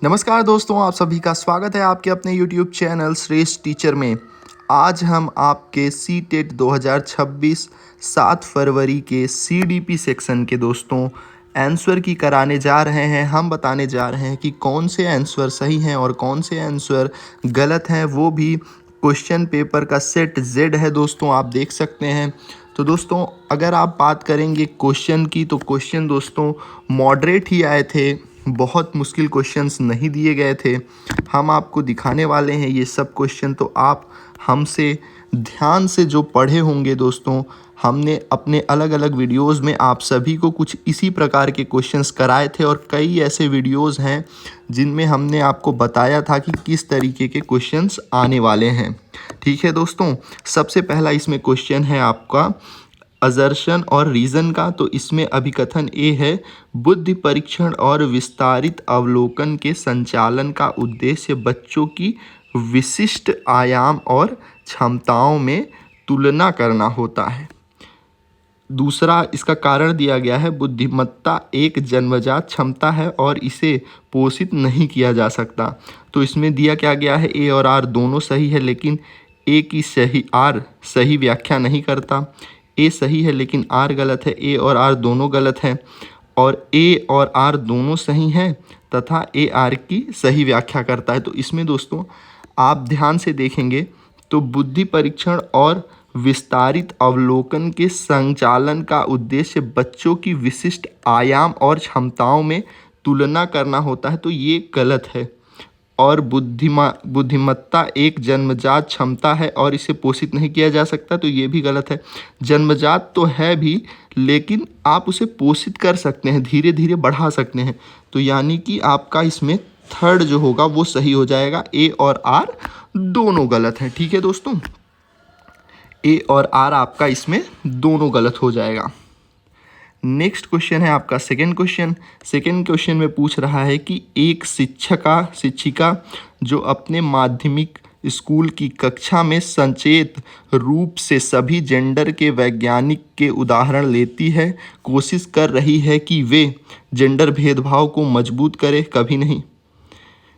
नमस्कार दोस्तों, आप सभी का स्वागत है आपके अपने YouTube चैनल श्रेष्ठ टीचर में। आज हम आपके सीटेट 2026 7 फरवरी के CDP सेक्शन के दोस्तों आंसर की कराने जा रहे हैं। हम बताने जा रहे हैं कि कौन से आंसर सही हैं और कौन से आंसर गलत हैं। वो भी क्वेश्चन पेपर का सेट Z है दोस्तों, आप देख सकते हैं। तो दोस्तों अगर आप बात करेंगे क्वेश्चन की, तो क्वेश्चन दोस्तों मॉडरेट ही आए थे, बहुत मुश्किल क्वेश्चंस नहीं दिए गए थे। हम आपको दिखाने वाले हैं ये सब क्वेश्चन, तो आप हमसे ध्यान से जो पढ़े होंगे दोस्तों, हमने अपने अलग अलग वीडियोस में आप सभी को कुछ इसी प्रकार के क्वेश्चंस कराए थे और कई ऐसे वीडियोस हैं जिनमें हमने आपको बताया था कि किस तरीके के क्वेश्चंस आने वाले हैं। ठीक है दोस्तों, सबसे पहला इसमें क्वेश्चन है आपका असर्शन और रीज़न का। तो इसमें अभिकथन ए है, बुद्धि परीक्षण और विस्तारित अवलोकन के संचालन का उद्देश्य बच्चों की विशिष्ट आयाम और क्षमताओं में तुलना करना होता है। दूसरा इसका कारण दिया गया है, बुद्धिमत्ता एक जन्मजात क्षमता है और इसे पोषित नहीं किया जा सकता। तो इसमें दिया क्या गया है, ए और आर दोनों सही है, लेकिन ए की सही आर सही व्याख्या नहीं करता। ए सही है लेकिन आर गलत है। ए और आर दोनों गलत हैं और ए और आर दोनों सही हैं तथा ए आर की सही व्याख्या करता है। तो इसमें दोस्तों आप ध्यान से देखेंगे तो बुद्धि परीक्षण और विस्तारित अवलोकन के संचालन का उद्देश्य बच्चों की विशिष्ट आयाम और क्षमताओं में तुलना करना होता है, तो ये गलत है। और बुद्धिमत्ता एक जन्मजात क्षमता है और इसे पोषित नहीं किया जा सकता, तो ये भी गलत है। जन्मजात तो है भी, लेकिन आप उसे पोषित कर सकते हैं, धीरे धीरे बढ़ा सकते हैं। तो यानी कि आपका इसमें थर्ड जो होगा वो सही हो जाएगा। ए और आर दोनों गलत हैं। ठीक है दोस्तों, ए और आर आपका इसमें दोनों गलत हो जाएगा। नेक्स्ट क्वेश्चन है आपका सेकंड क्वेश्चन। सेकंड क्वेश्चन में पूछ रहा है कि एक शिक्षिका जो अपने माध्यमिक स्कूल की कक्षा में सचेत रूप से सभी जेंडर के वैज्ञानिक के उदाहरण लेती है, कोशिश कर रही है कि वे जेंडर भेदभाव को मजबूत करे, कभी नहीं।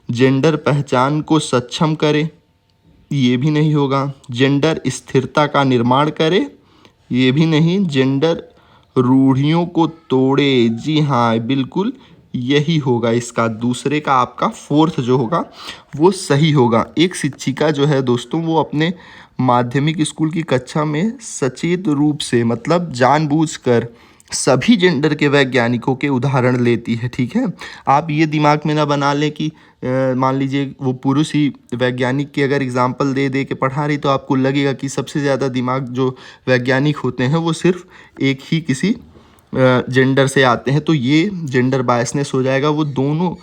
जेंडर पहचान को सक्षम करे, ये भी नहीं होगा। जेंडर स्थिरता का निर्माण करे, ये भी नहीं। जेंडर रूढ़ियों को तोड़े, जी हाँ बिल्कुल यही होगा इसका। दूसरे का आपका फोर्थ जो होगा वो सही होगा। एक शिक्षिका जो है दोस्तों वो अपने माध्यमिक स्कूल की कक्षा में सचेत रूप से, मतलब जानबूझकर सभी जेंडर के वैज्ञानिकों के उदाहरण लेती है। ठीक है, आप ये दिमाग में ना बना लें कि मान लीजिए वो पुरुष ही वैज्ञानिक की अगर एग्जाम्पल दे दे के पढ़ा रही, तो आपको लगेगा कि सबसे ज़्यादा दिमाग जो वैज्ञानिक होते हैं वो सिर्फ एक ही किसी जेंडर से आते हैं। तो ये जेंडर बायसनेस हो जाएगा। वो दोनों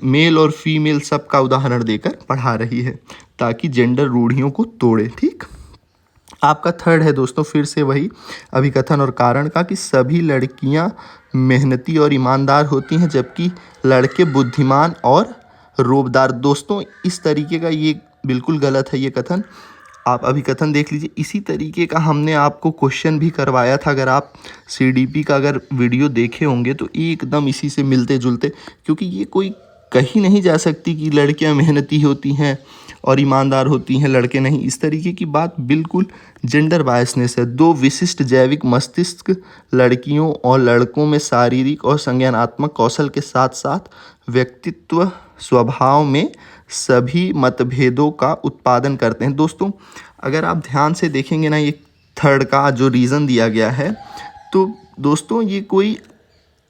मेल और फीमेल सबका उदाहरण देकर पढ़ा रही है ताकि जेंडर रूढ़ियों को तोड़े। ठीक, आपका थर्ड है दोस्तों फिर से वही अभिकथन और कारण का, कि सभी लड़कियां मेहनती और ईमानदार होती हैं जबकि लड़के बुद्धिमान और रोबदार। दोस्तों इस तरीके का ये बिल्कुल गलत है ये कथन। आप अभिकथन देख लीजिए। इसी तरीके का हमने आपको क्वेश्चन भी करवाया था, अगर आप CDP का अगर वीडियो देखे होंगे तो एकदम इसी से मिलते जुलते, क्योंकि ये कोई कहीं नहीं जा सकती कि लड़कियां मेहनती होती हैं और ईमानदार होती हैं, लड़के नहीं। इस तरीके की बात बिल्कुल जेंडर बायसनेस है। दो विशिष्ट जैविक मस्तिष्क लड़कियों और लड़कों में शारीरिक और संज्ञानात्मक कौशल के साथ साथ व्यक्तित्व स्वभाव में सभी मतभेदों का उत्पादन करते हैं। दोस्तों अगर आप ध्यान से देखेंगे ना, ये थर्ड का जो रीज़न दिया गया है, तो दोस्तों ये कोई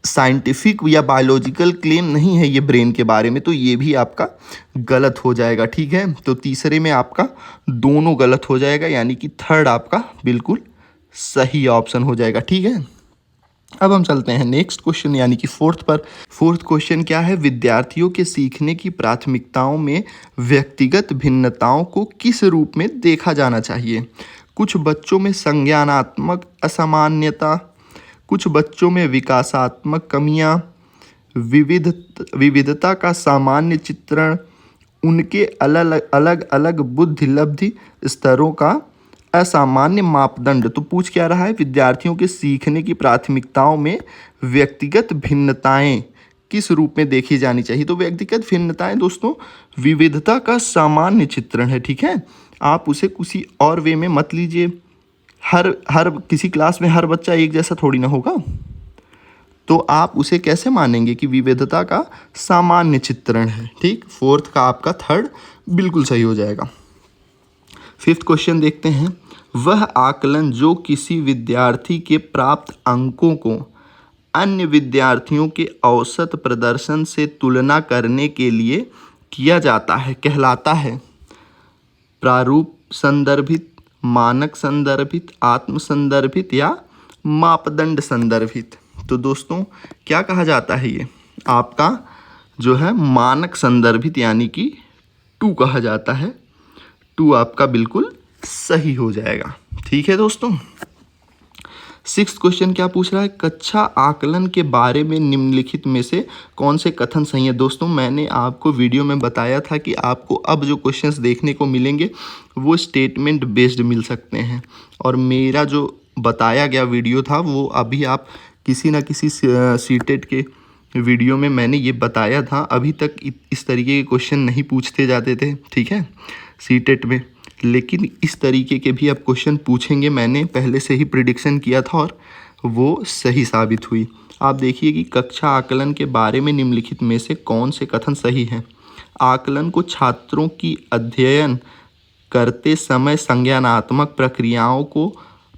साइंटिफिक या बायोलॉजिकल क्लेम नहीं है ये ब्रेन के बारे में, तो ये भी आपका गलत हो जाएगा। ठीक है, तो तीसरे में आपका दोनों गलत हो जाएगा, यानी कि थर्ड आपका बिल्कुल सही ऑप्शन हो जाएगा। ठीक है, अब हम चलते हैं नेक्स्ट क्वेश्चन यानी कि फोर्थ पर। फोर्थ क्वेश्चन क्या है, विद्यार्थियों के सीखने की प्राथमिकताओं में व्यक्तिगत भिन्नताओं को किस रूप में देखा जाना चाहिए। कुछ बच्चों में संज्ञानात्मक असामान्यता, कुछ बच्चों में विकासात्मक कमियां, विविधता का सामान्य चित्रण, उनके अलग अलग बुद्धि लब्धि स्तरों का असामान्य मापदंड। तो पूछ क्या रहा है, विद्यार्थियों के सीखने की प्राथमिकताओं में व्यक्तिगत भिन्नताएं किस रूप में देखी जानी चाहिए? तो व्यक्तिगत भिन्नताएं दोस्तों विविधता का सामान्य चित्रण है, ठीक है। आप उसे किसी और वे में मत लीजिए। हर किसी क्लास में हर बच्चा एक जैसा थोड़ी ना होगा, तो आप उसे कैसे मानेंगे कि विविधता का सामान्य चित्रण है, ठीक। फोर्थ का आपका थर्ड बिल्कुल सही हो जाएगा। फिफ्थ क्वेश्चन देखते हैं। वह आकलन जो किसी विद्यार्थी के प्राप्त अंकों को अन्य विद्यार्थियों के औसत प्रदर्शन से तुलना करने के लिए किया जाता है कहलाता है प्रारूप संदर्भित, मानक संदर्भित, आत्म संदर्भित या मापदंड संदर्भित। तो दोस्तों क्या कहा जाता है? ये आपका जो है मानक संदर्भित यानी कि 2 कहा जाता है। 2 आपका बिल्कुल सही हो जाएगा, ठीक है दोस्तों। सिक्स्थ क्वेश्चन क्या पूछ रहा है? कक्षा आकलन के बारे में निम्नलिखित में से कौन से कथन सही है? दोस्तों मैंने आपको वीडियो में बताया था कि आपको अब जो क्वेश्चंस देखने को मिलेंगे वो स्टेटमेंट बेस्ड मिल सकते हैं, और मेरा जो बताया गया वीडियो था वो अभी आप किसी न किसी सीटेट के वीडियो में मैंने ये बताया था। अभी तक इस तरीके के क्वेश्चन नहीं पूछते जाते थे, ठीक है, सीटेट में, लेकिन इस तरीके के भी अब क्वेश्चन पूछेंगे। मैंने पहले से ही प्रिडिक्शन किया था और वो सही साबित हुई। आप देखिए कि कक्षा आकलन के बारे में निम्नलिखित में से कौन से कथन सही हैं? आकलन को छात्रों की अध्ययन करते समय संज्ञानात्मक प्रक्रियाओं को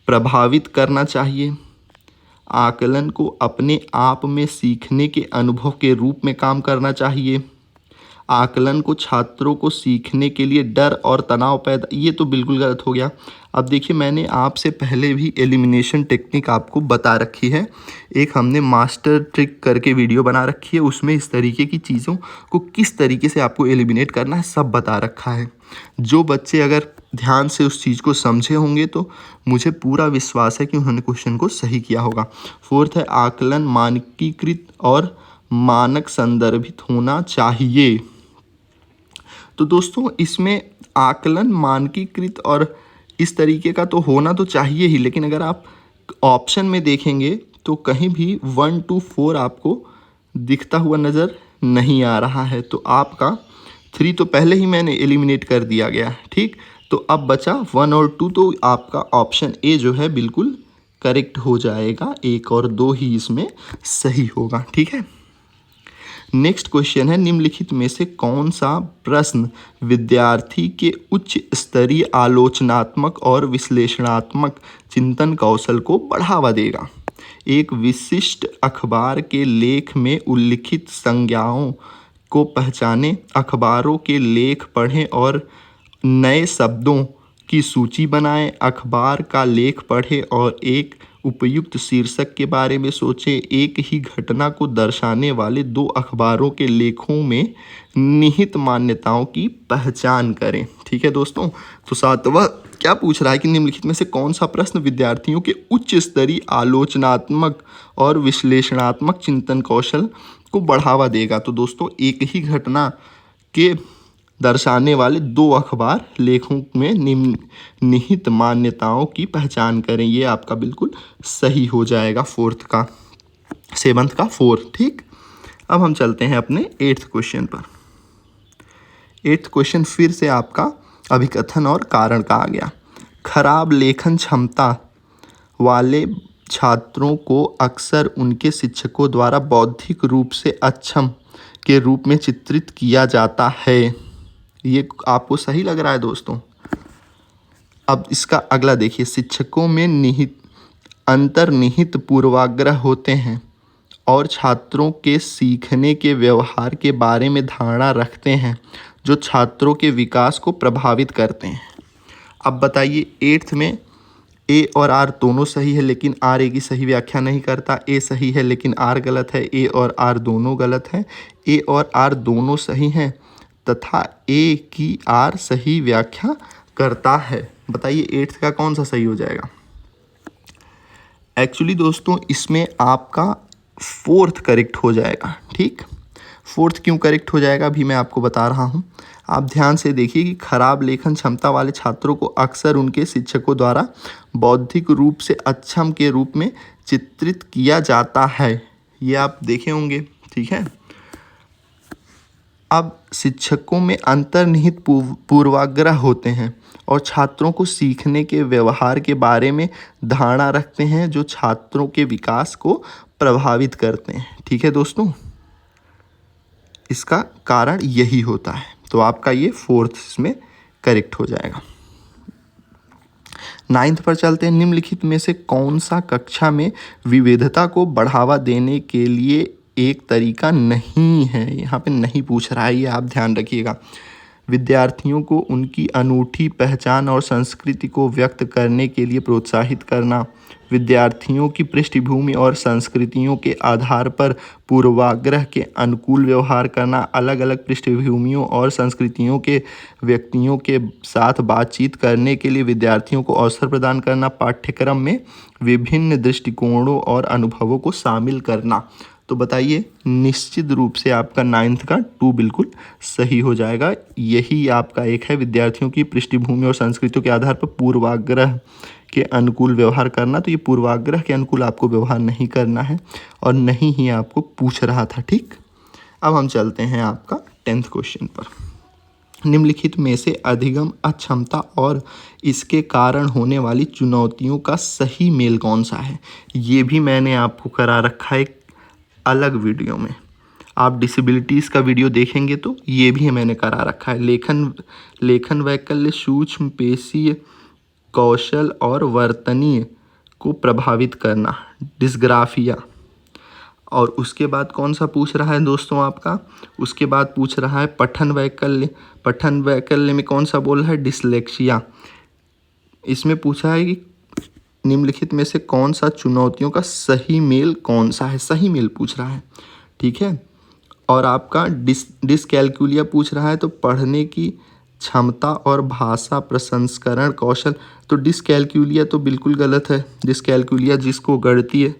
प्रभावित करना चाहिए। आकलन को अपने आप में सीखने के अनुभव के रूप में काम करना चाहिए। आकलन को छात्रों को सीखने के लिए डर और तनाव पैदा, ये तो बिल्कुल गलत हो गया। अब देखिए मैंने आपसे पहले भी एलिमिनेशन टेक्निक आपको बता रखी है, एक हमने मास्टर ट्रिक करके वीडियो बना रखी है, उसमें इस तरीके की चीज़ों को किस तरीके से आपको एलिमिनेट करना है सब बता रखा है। जो बच्चे अगर ध्यान से उस चीज़ को समझे होंगे तो मुझे पूरा विश्वास है कि उन्होंने क्वेश्चन को सही किया होगा। फोर्थ है आकलन मानकीकृत और मानक संदर्भित होना चाहिए। तो दोस्तों इसमें आकलन मानकीकृत और इस तरीके का तो होना तो चाहिए ही, लेकिन अगर आप ऑप्शन में देखेंगे तो कहीं भी 1 to 4 आपको दिखता हुआ नज़र नहीं आ रहा है। तो आपका 3 तो पहले ही मैंने एलिमिनेट कर दिया गया, ठीक। तो अब बचा 1 और 2, तो आपका ऑप्शन ए जो है बिल्कुल करेक्ट हो जाएगा। 1 और 2 ही इसमें सही होगा, ठीक है। नेक्स्ट क्वेश्चन है निम्नलिखित में से कौन सा प्रश्न विद्यार्थी के उच्च स्तरीय आलोचनात्मक और विश्लेषणात्मक चिंतन कौशल को बढ़ावा देगा? एक विशिष्ट अखबार के लेख में उल्लिखित संज्ञाओं को पहचानें, अखबारों के लेख पढ़ें और नए शब्दों की सूची बनाएं, अखबार का लेख पढ़ें और एक उपयुक्त शीर्षक के बारे में सोचें, एक ही घटना को दर्शाने वाले 2 अखबारों के लेखों में निहित मान्यताओं की पहचान करें, ठीक है दोस्तों। तो सातवां क्या पूछ रहा है कि निम्नलिखित में से कौन सा प्रश्न विद्यार्थियों के उच्च स्तरीय आलोचनात्मक और विश्लेषणात्मक चिंतन कौशल को बढ़ावा देगा? तो दोस्तों एक ही घटना के दर्शाने वाले 2 अखबार लेखों में निहित मान्यताओं की पहचान करें, ये आपका बिल्कुल सही हो जाएगा। 7th का 4, ठीक। अब हम चलते हैं अपने 8th क्वेश्चन पर। 8th क्वेश्चन फिर से आपका अभिकथन और कारण का आ गया। खराब लेखन क्षमता वाले छात्रों को अक्सर उनके शिक्षकों द्वारा बौद्धिक रूप से अक्षम के रूप में चित्रित किया जाता है। ये आपको सही लग रहा है दोस्तों? अब इसका अगला देखिए, शिक्षकों में अंतर्निहित पूर्वाग्रह होते हैं और छात्रों के सीखने के व्यवहार के बारे में धारणा रखते हैं जो छात्रों के विकास को प्रभावित करते हैं। अब बताइए 8th में ए और आर दोनों सही है, लेकिन आर ए की सही व्याख्या नहीं करता। ए सही है लेकिन आर गलत है। ए और आर दोनों गलत हैं। ए और आर दोनों सही हैं तथा ए की आर सही व्याख्या करता है। बताइए 8th का कौन सा सही हो जाएगा? एक्चुअली दोस्तों इसमें आपका 4th करेक्ट हो जाएगा, ठीक। 4th क्यों करेक्ट हो जाएगा अभी मैं आपको बता रहा हूँ। आप ध्यान से देखिए कि खराब लेखन क्षमता वाले छात्रों को अक्सर उनके शिक्षकों द्वारा बौद्धिक रूप से अक्षम के रूप में चित्रित किया जाता है। ये आप देखे होंगे, ठीक है। अब शिक्षकों में अंतर्निहित पूर्वाग्रह होते हैं और छात्रों को सीखने के व्यवहार के बारे में धारणा रखते हैं जो छात्रों के विकास को प्रभावित करते हैं। ठीक है दोस्तों, इसका कारण यही होता है। तो आपका ये फोर्थ इसमें करेक्ट हो जाएगा। 9th पर चलते हैं। निम्नलिखित में से कौन सा कक्षा में विविधता को बढ़ावा देने के लिए एक तरीका नहीं है? यहाँ पे नहीं पूछ रहा है, ये आप ध्यान रखिएगा। विद्यार्थियों को उनकी अनूठी पहचान और संस्कृति को व्यक्त करने के लिए प्रोत्साहित करना, विद्यार्थियों की पृष्ठभूमि और संस्कृतियों के आधार पर पूर्वाग्रह के अनुकूल व्यवहार करना, अलग अलग पृष्ठभूमियों और संस्कृतियों के व्यक्तियों के साथ बातचीत करने के लिए विद्यार्थियों को अवसर प्रदान करना, पाठ्यक्रम में विभिन्न दृष्टिकोणों और अनुभवों को शामिल करना। तो बताइए, निश्चित रूप से आपका 9th का 2 बिल्कुल सही हो जाएगा। यही आपका एक है, विद्यार्थियों की पृष्ठभूमि और संस्कृतियों के आधार पर पूर्वाग्रह के अनुकूल व्यवहार करना। तो ये पूर्वाग्रह के अनुकूल आपको व्यवहार नहीं करना है और नहीं ही आपको पूछ रहा था। ठीक, अब हम चलते हैं आपका 10th क्वेश्चन पर। निम्नलिखित में से अधिगम अक्षमता और इसके कारण होने वाली चुनौतियों का सही मेल कौन सा है? ये भी मैंने आपको करा रखा है अलग वीडियो में। आप डिसेबिलिटीज़ का वीडियो देखेंगे तो ये भी मैंने करा रखा है। लेखन वैकल्य, सूक्ष्म पेशीय कौशल और वर्तनीय को प्रभावित करना, डिस्ग्राफिया। और उसके बाद कौन सा पूछ रहा है दोस्तों आपका? उसके बाद पूछ रहा है पठन वैकल्य। पठन वैकल्य में कौन सा बोल रहा है? डिसलेक्सिया। इसमें पूछा है कि निम्नलिखित में से कौन सा चुनौतियों का सही मेल कौन सा है? सही मेल पूछ रहा है। ठीक है, और आपका डिसकैलकुलिया पूछ रहा है, तो पढ़ने की क्षमता और भाषा प्रसंस्करण कौशल। तो डिसकैलकुलिया तो बिल्कुल गलत है। डिसकैलकुलिया जिसको गणती है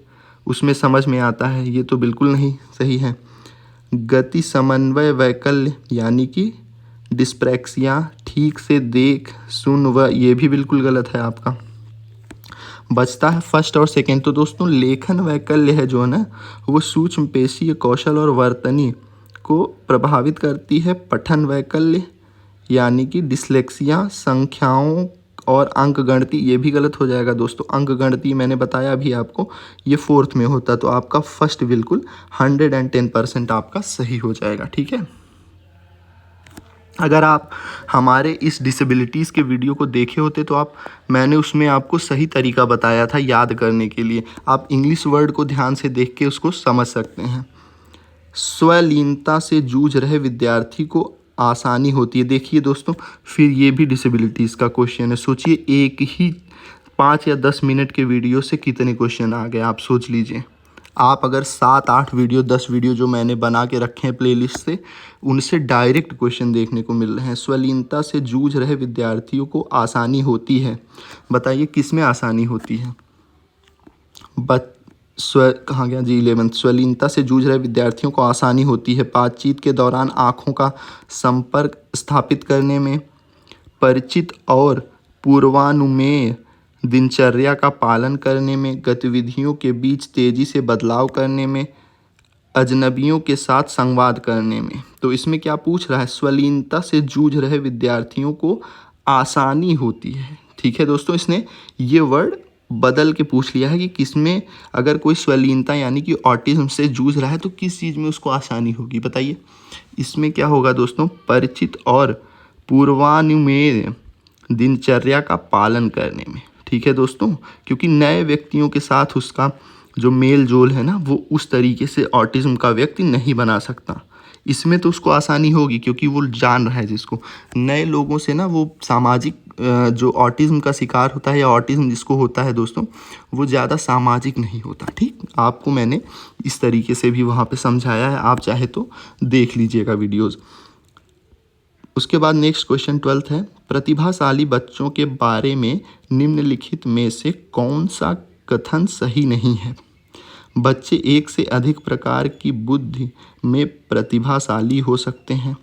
उसमें समझ में आता है, ये तो बिल्कुल नहीं सही है। गति समन्वय वैकल्य यानी कि डिस्प्रैक्सिया, ठीक से देख सुन व, ये भी बिल्कुल गलत है आपका। बचता है फर्स्ट और सेकंड। तो दोस्तों लेखन वैकल्य है जो है ना, वो सूक्ष्म पेशीय कौशल और वर्तनी को प्रभावित करती है। पठन वैकल्य यानी कि डिसलेक्सिया, संख्याओं और अंक गणती, ये भी गलत हो जाएगा दोस्तों। अंक गणती मैंने बताया अभी आपको, ये 4th में होता। तो आपका फर्स्ट बिल्कुल 110% आपका सही हो जाएगा। ठीक है, अगर आप हमारे इस डिसेबिलिटीज़ के वीडियो को देखे होते तो मैंने उसमें आपको सही तरीका बताया था याद करने के लिए। आप इंग्लिश वर्ड को ध्यान से देख के उसको समझ सकते हैं। स्वलीनता से जूझ रहे विद्यार्थी को आसानी होती है। देखिए दोस्तों, फिर ये भी डिसेबिलिटीज़ का क्वेश्चन है। सोचिए, एक ही 5 या 10 मिनट के वीडियो से कितने क्वेश्चन आ गए, आप सोच लीजिए। आप अगर 7-8 वीडियो 10 वीडियो जो मैंने बना के रखे हैं प्लेलिस्ट से, उनसे डायरेक्ट क्वेश्चन देखने को मिल रहे हैं। स्वलीनता से जूझ रहे विद्यार्थियों को आसानी होती है। बताइए किस में आसानी होती है? कहाँ गया जी? 11। स्वलीनता से जूझ रहे विद्यार्थियों को आसानी होती है बातचीत के दौरान आँखों का संपर्क स्थापित करने में, परिचित और पूर्वानुमेय दिनचर्या का पालन करने में, गतिविधियों के बीच तेजी से बदलाव करने में, अजनबियों के साथ संवाद करने में। तो इसमें क्या पूछ रहा है? स्वलीनता से जूझ रहे विद्यार्थियों को आसानी होती है। ठीक है दोस्तों, इसने ये वर्ड बदल के पूछ लिया है कि किसमें अगर कोई स्वलीनता यानी कि ऑटिज्म से जूझ रहा है तो किस चीज़ में उसको आसानी होगी। बताइए, इसमें क्या होगा दोस्तों? परिचित और पूर्वानुमेय दिनचर्या का पालन करने में। ठीक है दोस्तों, क्योंकि नए व्यक्तियों के साथ उसका जो मेल जोल है ना, वो उस तरीके से ऑटिज्म का व्यक्ति नहीं बना सकता। इसमें तो उसको आसानी होगी क्योंकि वो जान रहा है जिसको। नए लोगों से ना वो सामाजिक जो ऑटिज्म का शिकार होता है या ऑटिज्म जिसको होता है दोस्तों, वो ज़्यादा सामाजिक नहीं होता। ठीक, आपको मैंने इस तरीके से भी वहाँ पे समझाया है, आप चाहे तो देख लीजिएगा वीडियोज़। उसके बाद नेक्स्ट क्वेश्चन 12th है। प्रतिभाशाली बच्चों के बारे में निम्नलिखित में से कौन सा कथन सही नहीं है? बच्चे एक से अधिक प्रकार की बुद्धि में प्रतिभाशाली हो सकते हैं।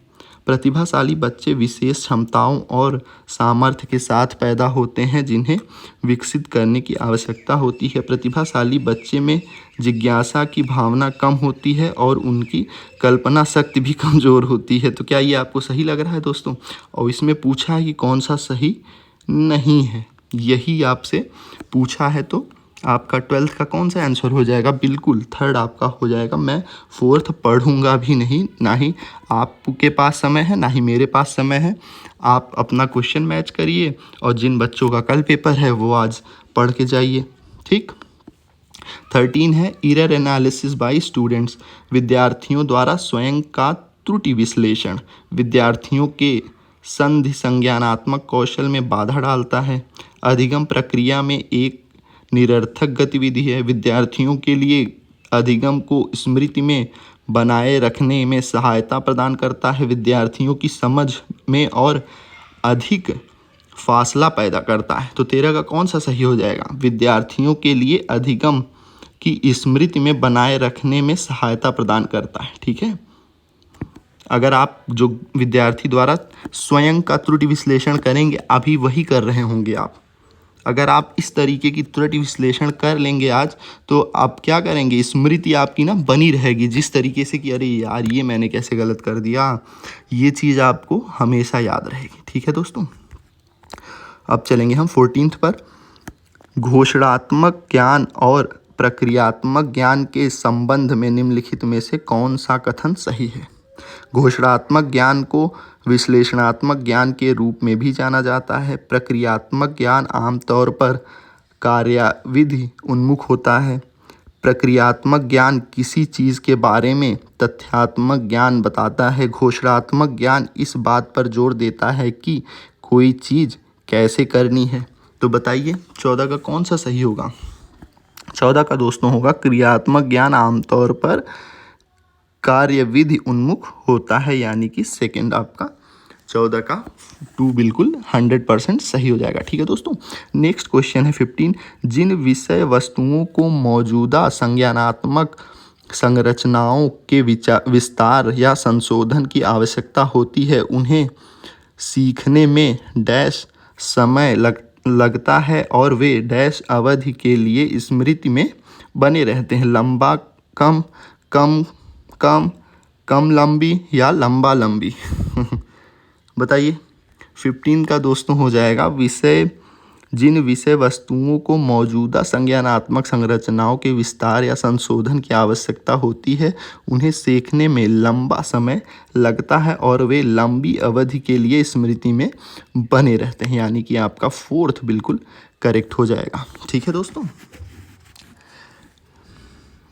प्रतिभाशाली बच्चे विशेष क्षमताओं और सामर्थ्य के साथ पैदा होते हैं जिन्हें विकसित करने की आवश्यकता होती है। प्रतिभाशाली बच्चे में जिज्ञासा की भावना कम होती है और उनकी कल्पना शक्ति भी कमज़ोर होती है। तो क्या ये आपको सही लग रहा है दोस्तों? और इसमें पूछा है कि कौन सा सही नहीं है, यही आपसे पूछा है। तो आपका 12th का कौन सा आंसर हो जाएगा? बिल्कुल थर्ड आपका हो जाएगा। मैं 4th पढ़ूंगा भी नहीं, ना ही आपके पास समय है ना ही मेरे पास समय है। आप अपना क्वेश्चन मैच करिए और जिन बच्चों का कल पेपर है वो आज पढ़ के जाइए। ठीक। 13 है एरर एनालिसिस बाय स्टूडेंट्स, विद्यार्थियों द्वारा स्वयं का त्रुटि विश्लेषण विद्यार्थियों के संधि संज्ञानात्मक कौशल में बाधा डालता है। अधिगम प्रक्रिया में एक निरर्थक गतिविधि है। विद्यार्थियों के लिए अधिगम को स्मृति में बनाए रखने में सहायता प्रदान करता है। विद्यार्थियों की समझ में और अधिक फासला पैदा करता है। तो 13 का कौन सा सही हो जाएगा? विद्यार्थियों के लिए अधिगम की स्मृति में बनाए रखने में सहायता प्रदान करता है। ठीक है। अगर आप जो विद्यार्थी द्वारा स्वयं का त्रुटि विश्लेषण करेंगे, अभी वही कर रहे होंगे आप, अगर आप इस तरीके की त्रुटि विश्लेषण कर लेंगे आज, तो आप क्या करेंगे, स्मृति आपकी ना बनी रहेगी जिस तरीके से कि अरे यार ये मैंने कैसे गलत कर दिया, ये चीज़ आपको हमेशा याद रहेगी। ठीक है दोस्तों। अब चलेंगे हम 14th पर। घोषणात्मक ज्ञान और प्रक्रियात्मक ज्ञान के संबंध में निम्नलिखित में से कौन सा कथन सही है? घोषणात्मक ज्ञान को विश्लेषणात्मक ज्ञान के रूप में भी जाना जाता है। प्रक्रियात्मक ज्ञान आमतौर पर कार्यविधि उन्मुख होता है। प्रक्रियात्मक ज्ञान किसी चीज़ के बारे में तथ्यात्मक ज्ञान बताता है। घोषणात्मक ज्ञान इस बात पर जोर देता है कि कोई चीज़ कैसे करनी है। तो बताइए 14 का कौन सा सही होगा? 14 का दोस्तों होगा क्रियात्मक ज्ञान आमतौर पर कार्यविधि उन्मुख होता है, यानी कि सेकंड आपका 14 का 2 बिल्कुल 100% सही हो जाएगा। ठीक है दोस्तों। नेक्स्ट क्वेश्चन है 15। जिन विषय वस्तुओं को मौजूदा संज्ञानात्मक संरचनाओं के विस्तार या संशोधन की आवश्यकता होती है उन्हें सीखने में डैश समय लगता है और वे डैश अवधि के लिए स्मृति में बने रहते हैं। लंबा कम कम कम कम लंबी या लंबा लंबी बताइए। 15 का दोस्तों हो जाएगा विषय, जिन विषय वस्तुओं को मौजूदा संज्ञानात्मक संरचनाओं के विस्तार या संशोधन की आवश्यकता होती है उन्हें सीखने में लंबा समय लगता है और वे लंबी अवधि के लिए स्मृति में बने रहते हैं, यानी कि आपका 4th बिल्कुल करेक्ट हो जाएगा। ठीक है दोस्तों।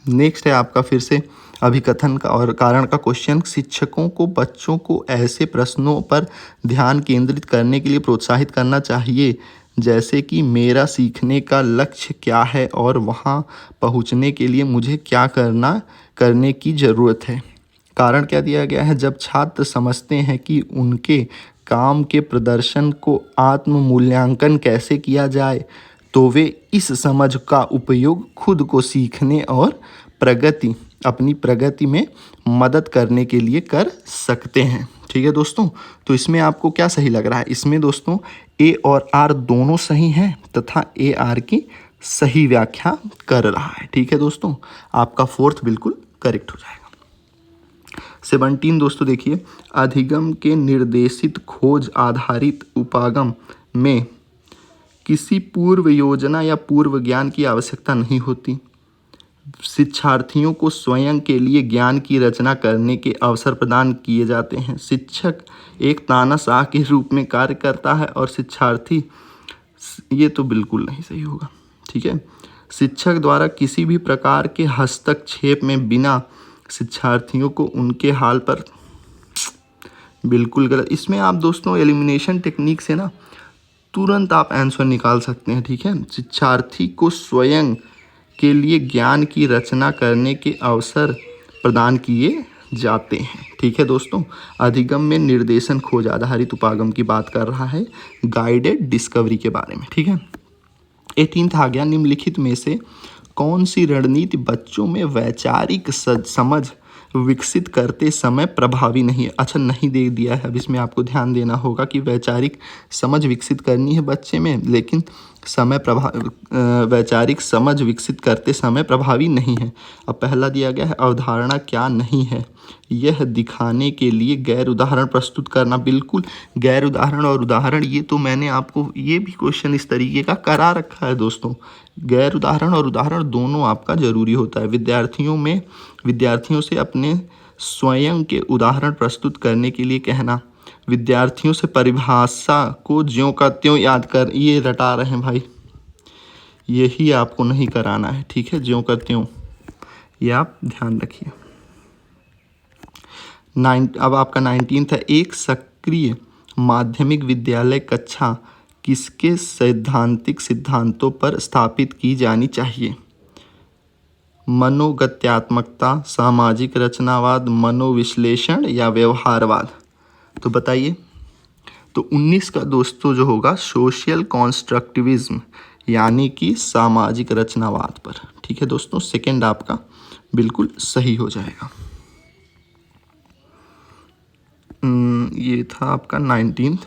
नेक्स्ट है आपका फिर से अभिकथन का और कारण का क्वेश्चन। शिक्षकों को बच्चों को ऐसे प्रश्नों पर ध्यान केंद्रित करने के लिए प्रोत्साहित करना चाहिए जैसे कि मेरा सीखने का लक्ष्य क्या है और वहां पहुंचने के लिए मुझे क्या करने की ज़रूरत है। कारण क्या दिया गया है? जब छात्र समझते हैं कि उनके काम के प्रदर्शन को आत्म मूल्यांकन कैसे किया जाए तो वे इस समझ का उपयोग खुद को सीखने और अपनी प्रगति में मदद करने के लिए कर सकते हैं। ठीक है दोस्तों। तो इसमें आपको क्या सही लग रहा है? इसमें दोस्तों ए और आर दोनों सही हैं तथा ए आर की सही व्याख्या कर रहा है। ठीक है दोस्तों। आपका 4th बिल्कुल करेक्ट हो जाएगा। 17 दोस्तों देखिए, अधिगम के निर्देशित खोज आधारित उपागम में किसी पूर्व योजना या पूर्व ज्ञान की आवश्यकता नहीं होती। शिक्षार्थियों को स्वयं के लिए ज्ञान की रचना करने के अवसर प्रदान किए जाते हैं। शिक्षक एक तानाशाह के रूप में कार्य करता है और शिक्षार्थी, ये तो बिल्कुल नहीं सही होगा। ठीक है। शिक्षक द्वारा किसी भी प्रकार के हस्तक्षेप में बिना शिक्षार्थियों को उनके हाल पर, बिल्कुल गलत। इसमें आप दोस्तों एलिमिनेशन टेक्निक से ना तुरंत आप आंसर निकाल सकते हैं। ठीक है। शिक्षार्थी को स्वयं के लिए ज्ञान की रचना करने के अवसर प्रदान किए जाते हैं। ठीक है दोस्तों। अधिगम में निर्देशन खोज आधारित उपागम की बात कर रहा है, गाइडेड डिस्कवरी के बारे में। ठीक है। 18 आ गया, निम्नलिखित में से कौन सी रणनीति बच्चों में वैचारिक समझ विकसित करते समय प्रभावी नहीं है। अच्छा, नहीं दे दिया है। अब इसमें आपको ध्यान देना होगा कि वैचारिक समझ विकसित करनी है बच्चे में, लेकिन वैचारिक समझ विकसित करते समय प्रभावी नहीं है। अब पहला दिया गया है अवधारणा क्या नहीं है, यह दिखाने के लिए गैर उदाहरण प्रस्तुत करना। बिल्कुल गैर उदाहरण और उदाहरण, ये तो मैंने आपको ये भी क्वेश्चन इस तरीके का करा रखा है दोस्तों। गैर उदाहरण और उदाहरण दोनों आपका जरूरी होता है। विद्यार्थियों से अपने स्वयं के उदाहरण प्रस्तुत करने के लिए कहना। विद्यार्थियों से परिभाषा को ज्यों का त्यों याद कर, ये रटा रहे हैं भाई, यही आपको नहीं कराना है, ठीक है। ज्यों का त्यों, ये आप ध्यान रखिए। अब आपका 19 है, एक सक्रिय माध्यमिक विद्यालय कक्षा किसके सैद्धांतिक सिद्धांतों पर स्थापित की जानी चाहिए? मनोगत्यात्मकता, सामाजिक रचनावाद, मनोविश्लेषण या व्यवहारवाद? तो बताइए। तो 19 का दोस्तों जो होगा सोशल कॉन्स्ट्रक्टिविज्म, यानी कि सामाजिक रचनावाद पर, ठीक है दोस्तों। सेकंड आपका बिल्कुल सही हो जाएगा। ये था आपका 19।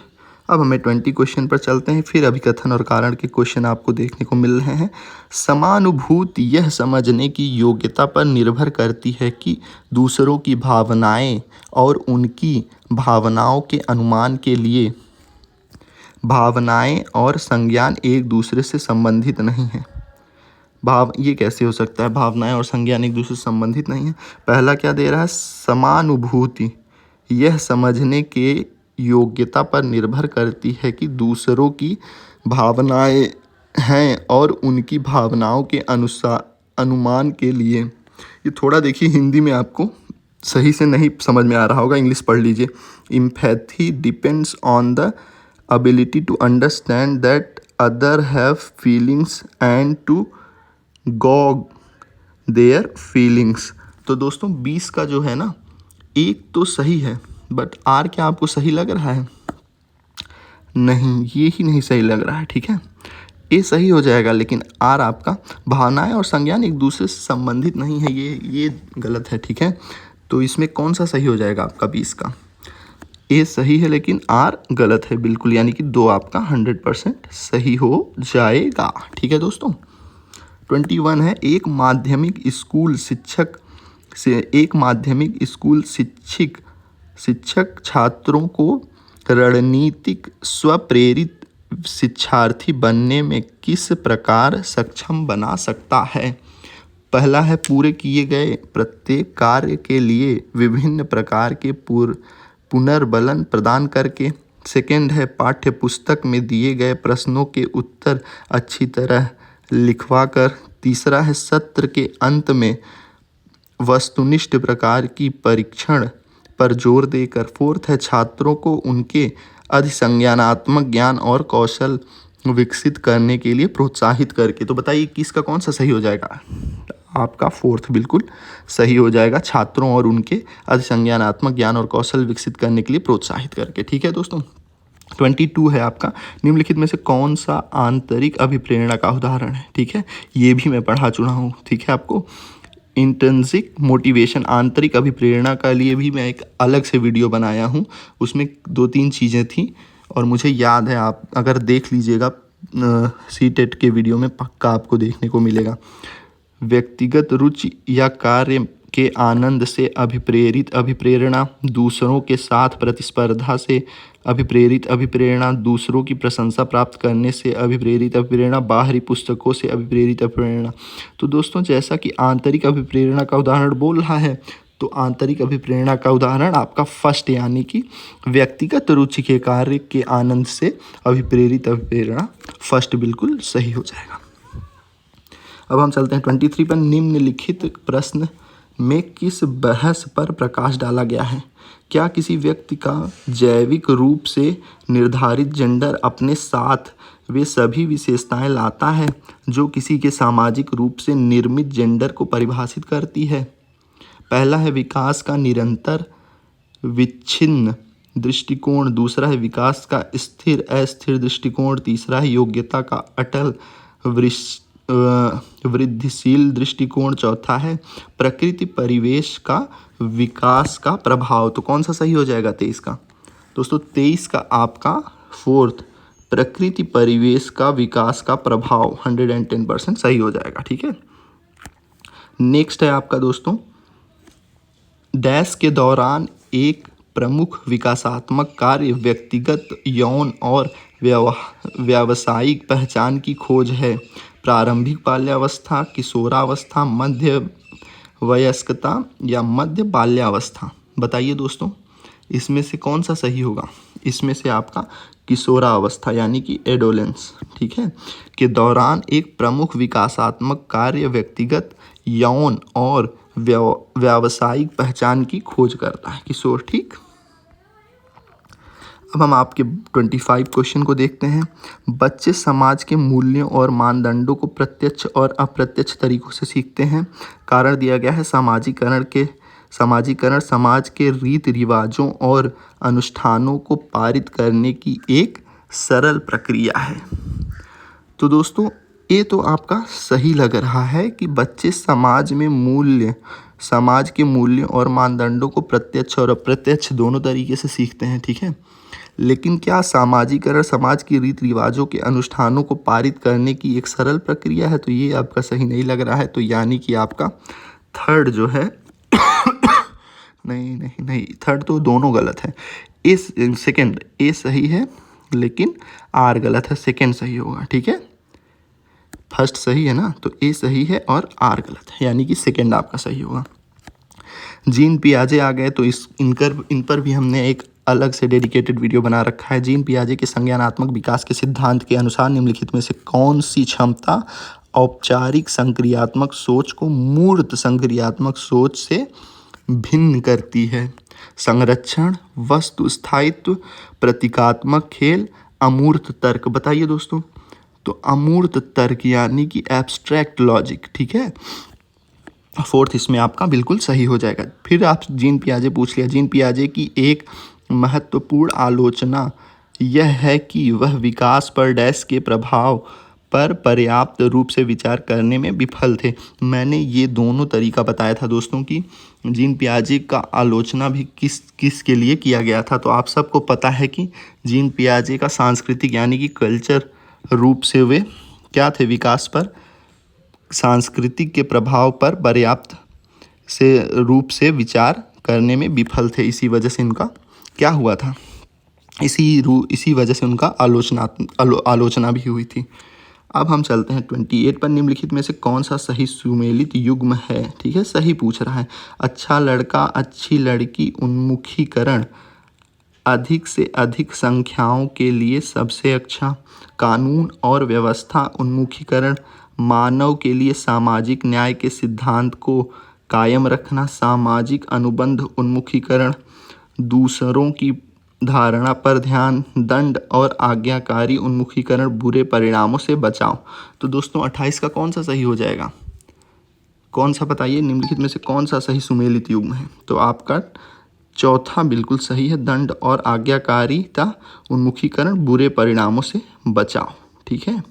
अब हमें 20 क्वेश्चन पर चलते हैं। फिर अभिकथन और कारण के क्वेश्चन आपको देखने को मिल रहे हैं। समानुभूति यह समझने की योग्यता पर निर्भर करती है कि दूसरों की भावनाएं और उनकी भावनाओं के अनुमान के लिए भावनाएं और संज्ञान एक दूसरे से संबंधित नहीं है। ये कैसे हो सकता है? भावनाएं और संज्ञान एक दूसरे से संबंधित नहीं है। पहला क्या दे रहा है? समानुभूति यह समझने के योग्यता पर निर्भर करती है कि दूसरों की भावनाएं हैं और उनकी भावनाओं के अनुमान के लिए। ये थोड़ा देखिए हिंदी में आपको सही से नहीं समझ में आ रहा होगा, इंग्लिश पढ़ लीजिए। Empathy depends on the ability to understand that other have feelings and to gauge their feelings। तो दोस्तों 20 का जो है ना, एक तो सही है, बट आर क्या आपको सही लग रहा है? नहीं, ये ही नहीं सही लग रहा है, ठीक है। ए सही हो जाएगा, लेकिन आर आपका भावनाएं और संज्ञान एक दूसरे से संबंधित नहीं है, ये गलत है, ठीक है। तो इसमें कौन सा सही हो जाएगा आपका 20 का? ए सही है लेकिन आर गलत है बिल्कुल, यानी कि 2 आपका 100% सही हो जाएगा, ठीक है दोस्तों। 21 है, एक माध्यमिक स्कूल शिक्षक छात्रों को रणनीतिक स्वप्रेरित शिक्षार्थी बनने में किस प्रकार सक्षम बना सकता है? पहला है पूरे किए गए प्रत्येक कार्य के लिए विभिन्न प्रकार के पुनर्बलन प्रदान करके। सेकंड है पाठ्य पुस्तक में दिए गए प्रश्नों के उत्तर अच्छी तरह लिखवाकर। तीसरा है सत्र के अंत में वस्तुनिष्ठ प्रकार की परीक्षण पर जोर देकर। फोर्थ है छात्रों को उनके अधिसंज्ञानात्मक ज्ञान और कौशल विकसित करने के लिए प्रोत्साहित करके। तो बताइए किसका कौन सा सही हो जाएगा? आपका फोर्थ बिल्कुल सही हो जाएगा, छात्रों और उनके अधिसंज्ञानात्मक ज्ञान और कौशल विकसित करने के लिए प्रोत्साहित करके, ठीक है दोस्तों। 22 है आपका, निम्नलिखित में से कौन सा आंतरिक अभिप्रेरणा का उदाहरण है? ठीक है, ये भी मैं पढ़ा चुका हूँ, ठीक है। आपको इंट्रिंसिक मोटिवेशन, आंतरिक अभिप्रेरणा का लिए भी मैं एक अलग से वीडियो बनाया हूँ, उसमें 2-3 चीज़ें थी और मुझे याद है, आप अगर देख लीजिएगा सीटेट के वीडियो में पक्का आपको देखने को मिलेगा। व्यक्तिगत रुचि या कार्य के आनंद से अभिप्रेरित अभिप्रेरणा, दूसरों के साथ प्रतिस्पर्धा से अभिप्रेरित अभिप्रेरणा, दूसरों की प्रशंसा प्राप्त करने से अभिप्रेरित अभिप्रेरणा, बाहरी पुस्तकों से अभिप्रेरित अभिप्रेरणा। तो दोस्तों जैसा कि आंतरिक अभिप्रेरणा का उदाहरण बोल रहा है, तो आंतरिक अभिप्रेरणा का उदाहरण आपका फर्स्ट, यानी कि व्यक्तिगत रुचि के कार्य के आनंद से अभिप्रेरित अभिप्रेरणा, फर्स्ट बिल्कुल सही हो जाएगा। अब हम चलते हैं 23 पर। निम्नलिखित प्रश्न में किस बहस पर प्रकाश डाला गया है? क्या किसी व्यक्ति का जैविक रूप से निर्धारित जेंडर अपने साथ वे सभी विशेषताएं लाता है जो किसी के सामाजिक रूप से निर्मित जेंडर को परिभाषित करती है? पहला है विकास का निरंतर विच्छिन्न दृष्टिकोण, दूसरा है विकास का स्थिर अस्थिर दृष्टिकोण, तीसरा है योग्यता का अटल वृद्धिशील दृष्टिकोण। चौथा है प्रकृति परिवेश का विकास का प्रभाव। तो कौन सा सही हो जाएगा 23 का? दोस्तों 23 का आपका फोर्थ, प्रकृति परिवेश का विकास का प्रभाव 110% सही हो जाएगा। ठीक है। नेक्स्ट है आपका दोस्तों, डैश के दौरान एक प्रमुख विकासात्मक कार्य व्यक्तिगत, यौन और व्यावसायिक पहचान की खोज है। प्रारंभिक बाल्यावस्था, किशोरावस्था, मध्य वयस्कता या मध्य बाल्यावस्था। बताइए दोस्तों, इसमें से कौन सा सही होगा? इसमें से आपका किशोरावस्था यानी कि एडोलेंस, ठीक है, के दौरान एक प्रमुख विकासात्मक कार्य व्यक्तिगत, यौन और व्यावसायिक पहचान की खोज करता है, किशोर। ठीक। अब हम आपके 25 क्वेश्चन को देखते हैं। बच्चे समाज के मूल्यों और मानदंडों को प्रत्यक्ष और अप्रत्यक्ष तरीकों से सीखते हैं। कारण दिया गया है समाजीकरण समाज के रीति रिवाजों और अनुष्ठानों को पारित करने की एक सरल प्रक्रिया है। तो दोस्तों ये तो आपका सही लग रहा है कि बच्चे समाज के मूल्य और मानदंडों को प्रत्यक्ष और अप्रत्यक्ष दोनों तरीके से सीखते हैं। ठीक है। लेकिन क्या सामाजिकरण समाज के रीति रिवाजों के अनुष्ठानों को पारित करने की एक सरल प्रक्रिया है? तो ये आपका सही नहीं लग रहा है। तो यानी कि आपका थर्ड जो है नहीं, थर्ड तो दोनों गलत है। सेकंड ए सही है लेकिन आर गलत है, सेकंड सही होगा। ठीक है। फर्स्ट सही है ना, तो ए सही है और आर गलत है, यानी कि सेकंड आपका सही होगा। जीन पियाजे आ गए तो इन पर भी हमने एक अलग से डेडिकेटेड वीडियो बना रखा है। जीन पियाजे के संज्ञानात्मक विकास के सिद्धांत के अनुसार निम्नलिखित में से कौन सी क्षमता औपचारिक संक्रियात्मक सोच को मूर्त संक्रियात्मक सोच से भिन्न करती है? संरक्षण, वस्तु स्थायित्व, प्रतीकात्मक खेल, अमूर्त तर्क। बताइए दोस्तों। तो अमूर्त तर्क यानी कि एब्स्ट्रैक्ट लॉजिक। ठीक है। फोर्थ इसमें आपका बिल्कुल सही हो जाएगा। फिर आप जीन पियाजे पूछ लिया। जीन पियाजे की एक महत्वपूर्ण आलोचना यह है कि वह विकास पर डैश के प्रभाव पर पर्याप्त रूप से विचार करने में विफल थे। मैंने ये दोनों तरीका बताया था दोस्तों कि जीन पियाजे का आलोचना भी किस के लिए किया गया था। तो आप सबको पता है कि जीन पियाजे का सांस्कृतिक यानी कि कल्चर रूप से वे क्या थे, विकास पर सांस्कृतिक के प्रभाव पर पर्याप्त से रूप से विचार करने में विफल थे। इसी वजह से इनका क्या हुआ था, इसी वजह से उनका आलोचना भी हुई थी। अब हम चलते हैं 28 पर। निम्नलिखित में से कौन सा सही सुमेलित युग्म है? ठीक है, सही पूछ रहा है। अच्छा लड़का, अच्छी लड़की, उन्मुखीकरण, अधिक से अधिक संख्याओं के लिए सबसे अच्छा, कानून और व्यवस्था, उन्मुखीकरण, मानव के लिए सामाजिक न्याय के सिद्धांत को कायम रखना, सामाजिक अनुबंध, उन्मुखीकरण, दूसरों की धारणा पर ध्यान, दंड और आज्ञाकारी, उन्मुखीकरण, बुरे परिणामों से बचाव। तो दोस्तों 28 का कौन सा सही हो जाएगा? कौन सा बताइए, निम्नलिखित में से कौन सा सही सुमेलित युग्म है? तो आपका चौथा बिल्कुल सही है, दंड और आज्ञाकारिता, उन्मुखीकरण, बुरे परिणामों से बचाव। ठीक है,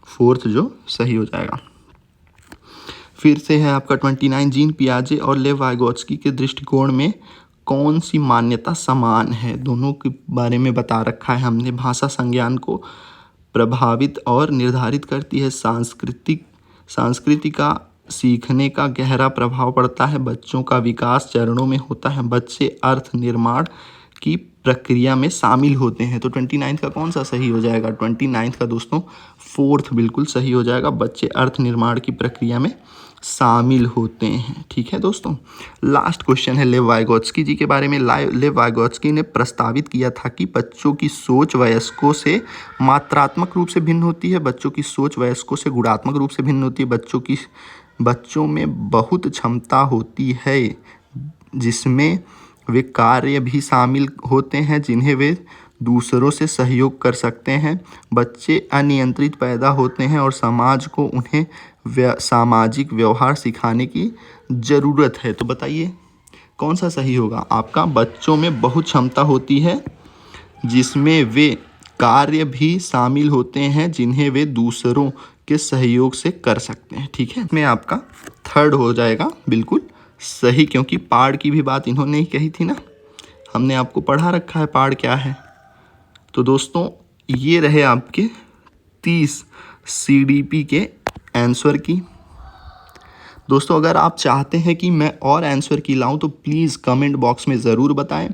फोर्थ जो सही हो जाएगा। फिर से है आपका 29, जीन पियाजे और लेव वाइगोत्स्की के दृष्टिकोण में कौन सी मान्यता समान है? दोनों के बारे में बता रखा है हमने। भाषा संज्ञान को प्रभावित और निर्धारित करती है, संस्कृति का सीखने का गहरा प्रभाव पड़ता है, बच्चों का विकास चरणों में होता है, बच्चे अर्थ निर्माण की प्रक्रिया में शामिल होते हैं। तो 29 का कौन सा सही हो जाएगा? 29 का दोस्तों फोर्थ बिल्कुल सही हो जाएगा, बच्चे अर्थ निर्माण की प्रक्रिया में शामिल होते हैं। ठीक है दोस्तों। लास्ट क्वेश्चन है लेव वाइगोत्स्की जी के बारे में। लेव वाइगोत्स्की ने प्रस्तावित किया था कि बच्चों की सोच वयस्कों से मात्रात्मक रूप से भिन्न होती है, बच्चों की सोच वयस्कों से गुणात्मक रूप से भिन्न होती है, बच्चों में बहुत क्षमता होती है जिसमें वे कार्य भी शामिल होते हैं जिन्हें वे दूसरों से सहयोग कर सकते हैं, बच्चे अनियंत्रित पैदा होते हैं और समाज को उन्हें सामाजिक व्यवहार सिखाने की ज़रूरत है। तो बताइए कौन सा सही होगा आपका? बच्चों में बहुत क्षमता होती है जिसमें वे कार्य भी शामिल होते हैं जिन्हें वे दूसरों के सहयोग से कर सकते हैं। ठीक है, इसमें आपका थर्ड हो जाएगा बिल्कुल सही, क्योंकि पाड़ की भी बात इन्होंने ही कही थी ना, हमने आपको पढ़ा रखा है पाड़ क्या है। तो दोस्तों ये रहे आपके 30 CDP के आंसर की। दोस्तों अगर आप चाहते हैं कि मैं और आंसर की लाऊं तो प्लीज़ कमेंट बॉक्स में ज़रूर बताएं।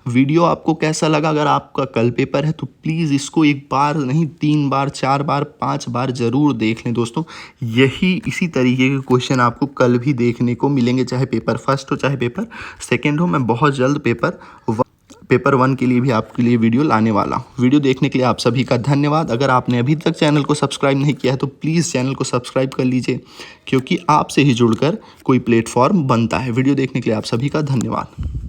वीडियो आपको कैसा लगा? अगर आपका कल पेपर है तो प्लीज़ इसको एक बार नहीं 3 बार 4 बार 5 बार ज़रूर देख लें दोस्तों। इसी तरीके के क्वेश्चन आपको कल भी देखने को मिलेंगे, चाहे पेपर फर्स्ट हो चाहे पेपर सेकेंड हो। मैं बहुत जल्द पेपर 1 के लिए भी आपके लिए वीडियो लाने वाला हूँ। वीडियो देखने के लिए आप सभी का धन्यवाद। अगर आपने अभी तक चैनल को सब्सक्राइब नहीं किया है तो प्लीज़ चैनल को सब्सक्राइब कर लीजिए, क्योंकि आपसे ही जुड़कर कोई प्लेटफॉर्म बनता है। वीडियो देखने के लिए आप सभी का धन्यवाद।